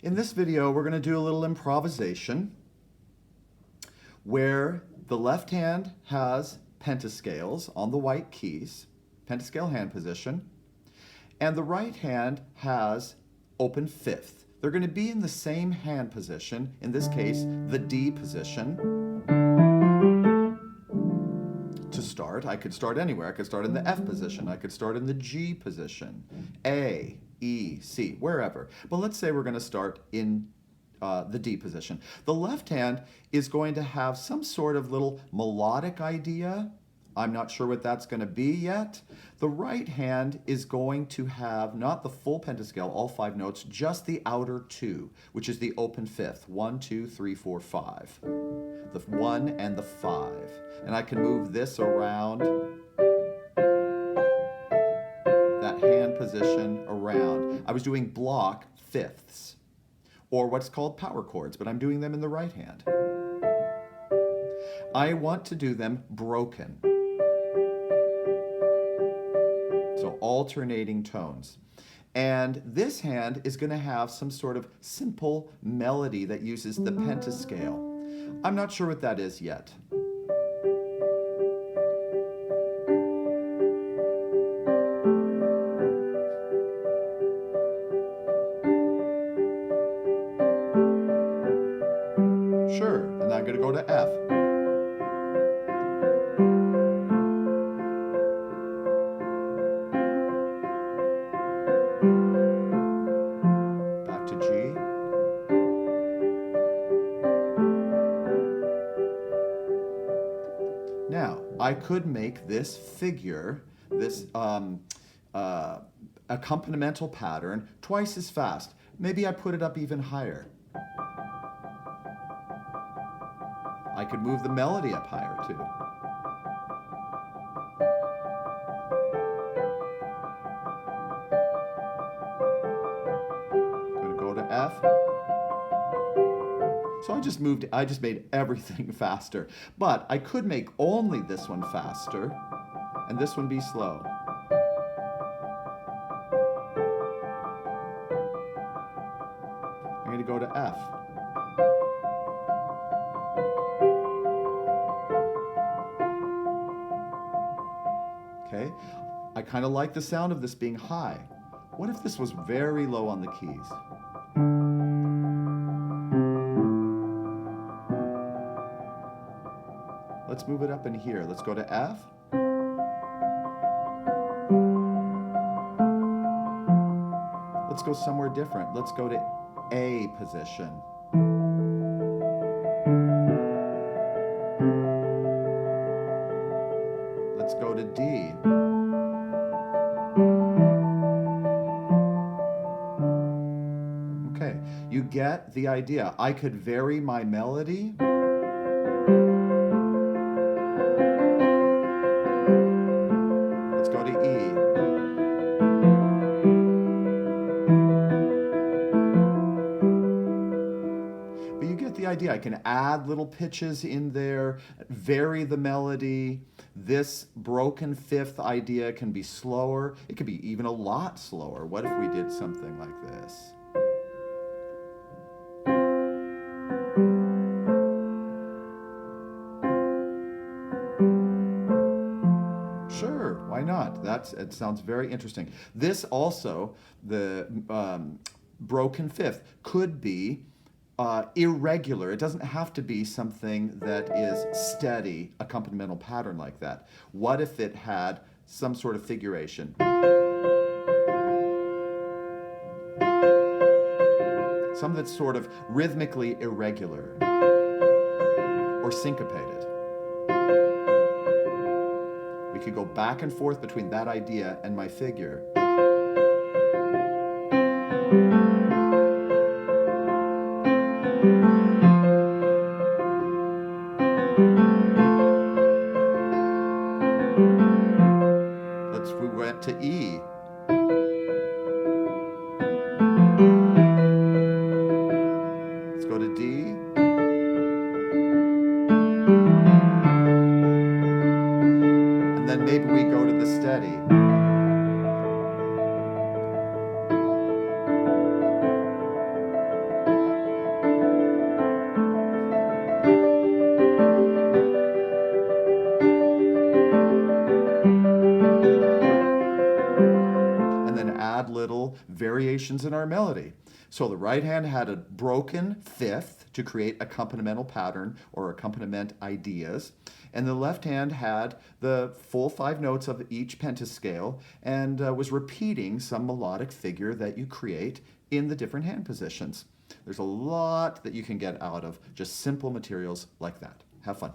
In this video, we're going to do a little improvisation where the left hand has pentascales on the white keys, pentascale hand position, and the right hand has open fifth. They're going to be in the same hand position, in this case, the D position. To start, I could start anywhere. I could start in the F position. I could start in the G position, A, E, C, wherever. But let's say we're going to start in the D position. The left hand is going to have some sort of little melodic idea. I'm not sure what that's going to be yet. The right hand is going to have not the full pentascale, all 5 notes, just the outer 2, which is the open fifth. 1, 2, 3, 4, 5. The 1 and the 5. And I can move this around, that hand position around. I was doing block fifths, or what's called power chords, but I'm doing them in the right hand. I want to do them broken. So alternating tones. And this hand is going to have some sort of simple melody that uses the pentascale. I'm not sure what that is yet. Sure, and I'm going to go to F. Back to G. Now, I could make this figure, this accompanimental pattern, twice as fast. Maybe I put it up even higher. I could move the melody up higher too. Gonna go to F. So I just made everything faster. But I could make only this one faster and this one be slow. I'm gonna go to F. Okay, I kind of like the sound of this being high. What if this was very low on the keys? Let's move it up in here. Let's go to F. Let's go somewhere different. Let's go to A position. Let's go to D. Okay, you get the idea. I could vary my melody. Let's go to E. But you get the idea. I can add little pitches in there, vary the melody. This broken fifth idea can be slower. It could be even a lot slower. What if we did something like this? Sure, why not? It sounds very interesting. This also, the broken fifth, could be irregular. It doesn't have to be something that is steady, accompanimental pattern like that. What if it had some sort of figuration? Something that's sort of rhythmically irregular or syncopated. We could go back and forth between that idea and my figure. We went to E. Let's go to D. And then maybe we go to the steady. little variations in our melody. So the right hand had a broken fifth to create accompanimental pattern or accompaniment ideas. And the left hand had the full 5 notes of each pentascale and was repeating some melodic figure that you create in the different hand positions. There's a lot that you can get out of just simple materials like that. Have fun.